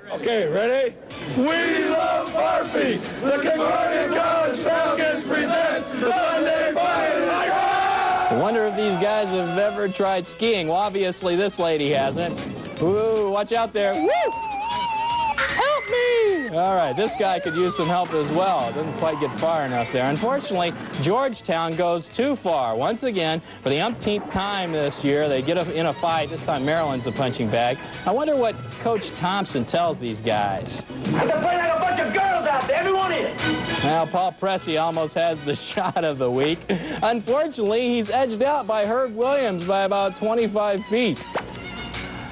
Okay, ready? We love Barfy! The Concordia College Falcons presents the Sunday Funnies! I wonder if these guys have ever tried skiing. Well, obviously this lady hasn't. Ooh, watch out there. Woo! Help me! All right, this guy could use some help as well. Doesn't quite get far enough there. Unfortunately, Georgetown goes too far. Once again, for the umpteenth time this year, they get in a fight. This time Maryland's the punching bag. I wonder what Coach Thompson tells these guys. They're playing like a bunch of girls out there, every one of you. Now, Paul Pressey almost has the shot of the week. Unfortunately, he's edged out by Herb Williams by about 25 feet.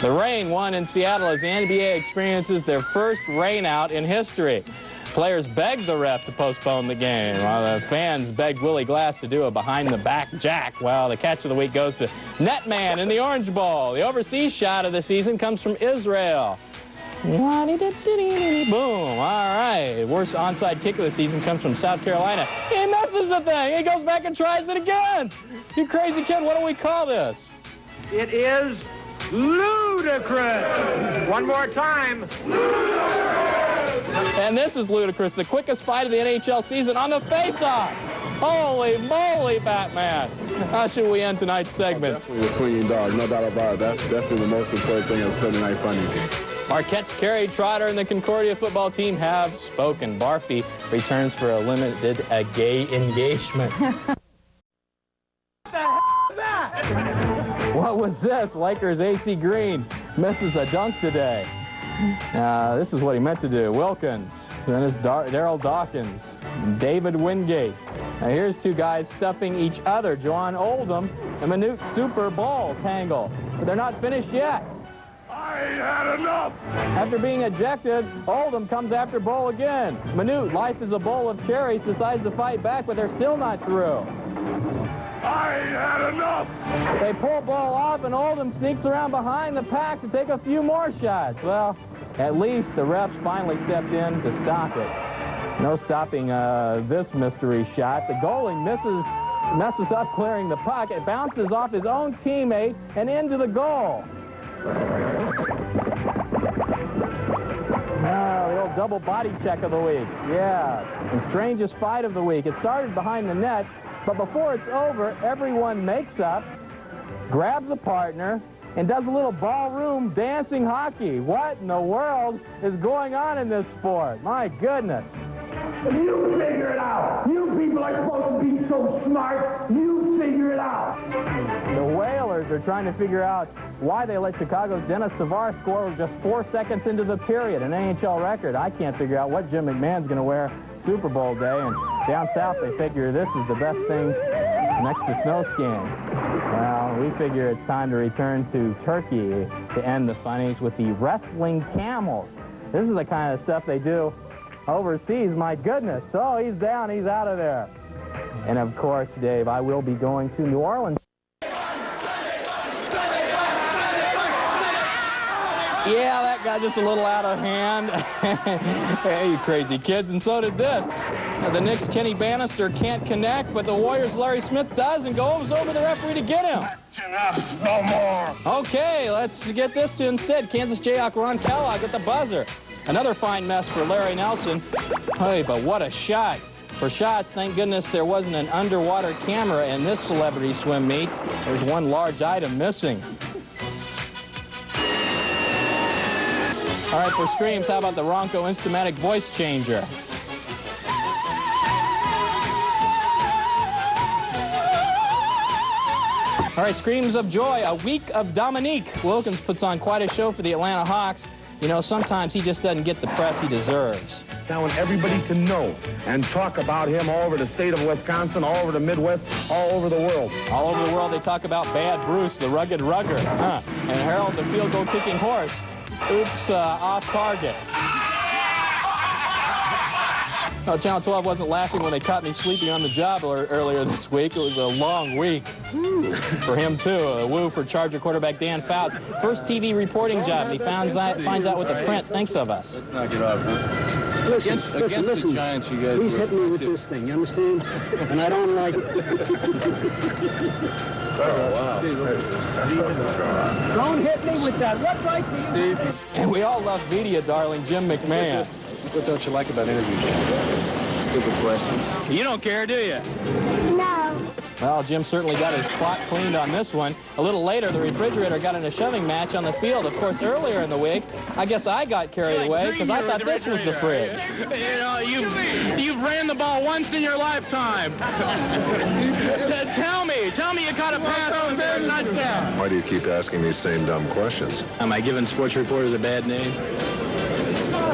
The rain won in Seattle as the NBA experiences their first rainout in history. Players begged the ref to postpone the game, while the fans begged Willie Glass to do a behind-the-back jack. Well, the catch of the week goes to Netman in the Orange Bowl. The overseas shot of the season comes from Israel. Boom. All right. Worst onside kick of the season comes from South Carolina. He misses the thing. He goes back and tries it again. You crazy kid, what do we call this? It is ludicrous. One more time. And this is ludicrous. The quickest fight of the NHL season on the face-off. Holy moly, Batman. How should we end tonight's segment? Definitely a swinging dog, no doubt about it. That's definitely the most important thing of Sunday Night Funnies. Marquette's Kerry Trotter and the Concordia football team have spoken. Barfy returns for a limited gay engagement. What the hell is that? What was this? Lakers AC Green misses a dunk today. This is what he meant to do. Wilkins, then it's Daryl Dawkins, and David Wingate. Now here's two guys stuffing each other, Joan Oldham and Minute Super Bowl tangle. But they're not finished yet. I ain't had enough! After being ejected, Oldham comes after Bull again. Minute, life is a bowl of cherries, decides to fight back, but they're still not through. I ain't had enough! They pull Bull off, and Oldham sneaks around behind the pack to take a few more shots. Well, at least the refs finally stepped in to stop it. No stopping this mystery shot. The goalie messes up clearing the puck. It bounces off his own teammate and into the goal. Now, the old double body check of the week. Yeah, and strangest fight of the week. It started behind the net, but before it's over, everyone makes up, grabs a partner, and does a little ballroom dancing hockey. What in the world is going on in this sport? My goodness. You figure it out! You people are supposed to be so smart! You figure it out! The Whalers are trying to figure out why they let Chicago's Dennis Savard score just 4 seconds into the period, an NHL record. I can't figure out what Jim McMahon's going to wear Super Bowl day, and down south they figure this is the best thing next to snow skiing. Well, we figure it's time to return to Turkey to end the Funnies with the wrestling camels. This is the kind of stuff they do overseas. My goodness. Oh, he's down. He's out of there. And, of course, Dave, I will be going to New Orleans. Yeah, that got just a little out of hand. Hey, you crazy kids. And so did this. The Knicks' Kenny Bannister can't connect, but the Warriors' Larry Smith does and goes over the referee to get him. That's enough. No more. Okay, let's get this to instead. Kansas Jayhawk Ron Kellogg at the buzzer. Another fine mess for Larry Nelson. Hey, but what a shot. For shots, thank goodness there wasn't an underwater camera in this celebrity swim meet. There's one large item missing. All right, for screams, how about the Ronco Instamatic voice changer? All right, screams of joy, a week of Dominique. Wilkins puts on quite a show for the Atlanta Hawks. You know, sometimes he just doesn't get the press he deserves. I want everybody to know and talk about him all over the state of Wisconsin, all over the Midwest, all over the world. All over the world, they talk about Bad Bruce, the rugged rugger, and Harold, the field goal kicking horse. Oops, off target. Well, Channel 12 wasn't laughing when they caught me sleeping on the job earlier this week. It was a long week for him, too. A woo for Charger quarterback Dan Fouts. First TV reporting job, and he finds out what the print thinks of us. Let's knock it off, huh? Listen, Against listen. the Giants, you guys Please were hit me with effective. this thing, you understand? And I don't like it. Oh, wow. Don't hit me with that. What right do you have? And we all love media darling Jim McMahon. What don't you like about interviews? Stupid questions. You don't care, do you? No. Well, Jim certainly got his plot cleaned on this one. A little later, the refrigerator got in a shoving match on the field. Of course, earlier in the week, I guess I got carried away because I thought this was the fridge. You know, you've ran the ball once in your lifetime. Tell me you caught a pass on their touchdown. Why do you keep asking these same dumb questions? Am I giving sports reporters a bad name?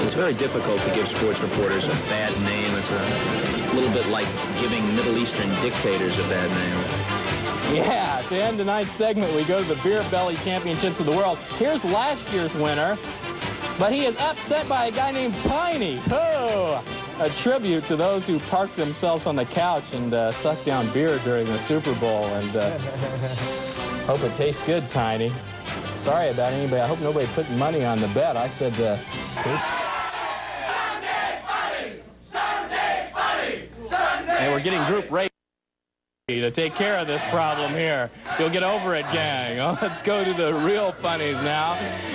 It's very difficult to give sports reporters a bad name. It's a little bit like giving Middle Eastern dictators a bad name. Yeah, to end tonight's segment, we go to the Beer Belly Championships of the World. Here's last year's winner, but he is upset by a guy named Tiny. Oh, a tribute to those who parked themselves on the couch and sucked down beer during the Super Bowl. And hope it tastes good, Tiny. Sorry about anybody. I hope nobody put money on the bet. I said, Hey, we're getting group rate to take care of this problem here. You'll get over it, gang. Well, let's go to the real funnies now.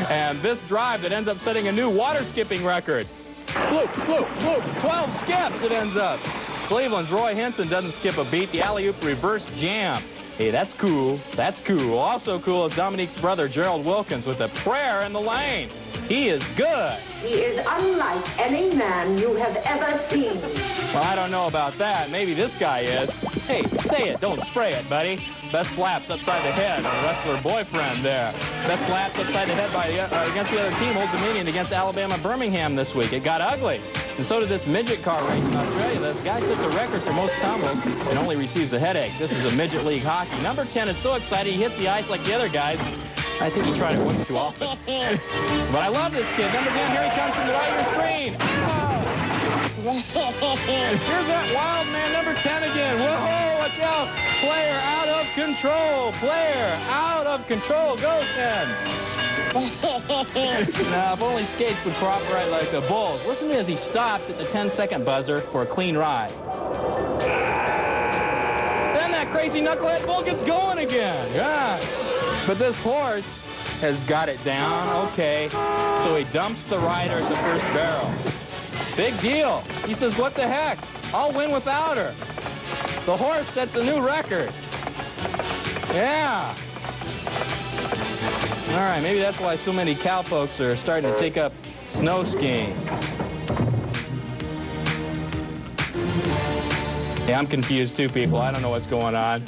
And this drive that ends up setting a new water skipping record. Floop, floop, floop. 12 skips it ends up. Cleveland's Roy Henson doesn't skip a beat. The alley-oop reverse jam. Hey, that's cool. That's cool. Also cool is Dominique's brother, Gerald Wilkins, with a prayer in the lane. He is good. He is unlike any man you have ever seen. Well, I don't know about that. Maybe this guy is. Hey, say it. Don't spray it, buddy. Best slaps upside the head of the wrestler boyfriend there. Best slaps upside the head by against the other team, Old Dominion, against Alabama Birmingham this week. It got ugly. And so did this midget car race in Australia. This guy sets a record for most tumbles and only receives a headache. This is a midget league hockey. Number 10 is so excited he hits the ice like the other guys. I think he tried it once too often. But I love this kid. Number 10, here he comes from the right of your screen. Oh! Here's that wild man, number 10 again. Whoa, watch out. Player out of control. Player out of control. Go, 10. Now, if only skates would cooperate like the Bulls. Listen to me as he stops at the 10-second buzzer for a clean ride. Then that crazy knucklehead bull gets going again. Yeah. But this horse has got it down. Okay. So he dumps the rider at the first barrel. Big deal. He says, what the heck? I'll win without her. The horse sets a new record. Yeah. All right, maybe that's why so many cowpokes are starting to take up snow skiing. Yeah, I'm confused too, people. I don't know what's going on.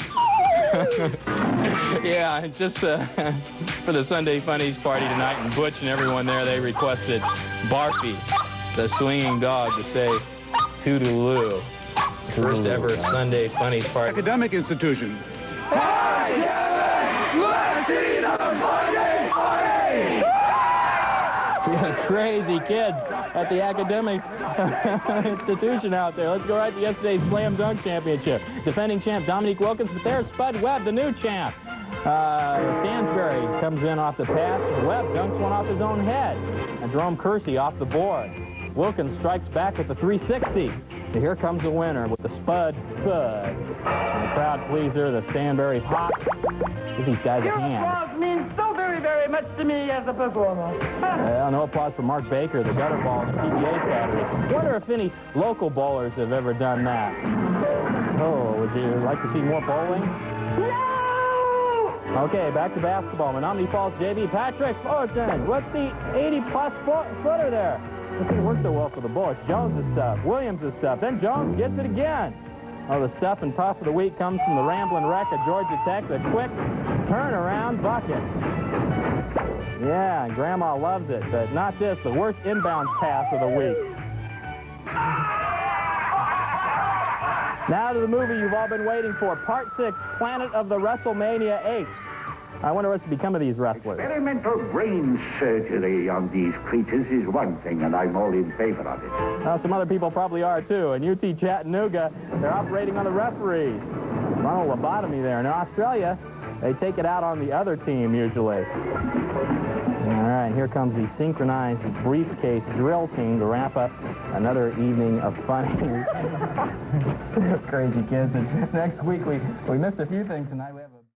Yeah, just for the Sunday Funnies party tonight, and Butch and everyone there, they requested Barfy, the swinging dog, to say toodaloo. First ever Sunday Funnies party. Academic institution. Crazy kids at the academic institution out there. Let's go right to yesterday's Slam Dunk Championship. Defending champ Dominique Wilkins, but there's Spud Webb, the new champ. Stansberry comes in off the pass. Webb dunks one off his own head. And Jerome Kersey off the board. Wilkins strikes back with the 360. And here comes the winner with the Spud Thud. And the crowd pleaser, the Stanberry Pop. Give these guys a hand. Your applause means so very, very much to me as a performer. No applause for Mark Baker, the gutter ball on the PBA Saturday. Wonder if any local bowlers have ever done that. Oh, would you like to see more bowling? No! Okay, back to basketball. Menominee Falls JV, Patrick Fullerton. What's the 80-plus footer there? This didn't work so well for the Bullets. Jones' stuff, Williams' stuff. Then Jones gets it again. Oh, the stuff and puff of the week comes from the Ramblin' Wreck of Georgia Tech, the quick turnaround bucket. Yeah, and Grandma loves it, but not this, the worst inbound pass of the week. Now to the movie you've all been waiting for, Part 6, Planet of the WrestleMania Apes. I wonder what's become of these wrestlers. Experimental brain surgery on these creatures is one thing, and I'm all in favor of it. Well, some other people probably are, too. In UT Chattanooga, they're operating on the referees. Frontal lobotomy there. In Australia, they take it out on the other team, usually. All right, here comes the synchronized briefcase drill team to wrap up another evening of Funnies. That's crazy, kids. And next week, we missed a few things tonight. We have a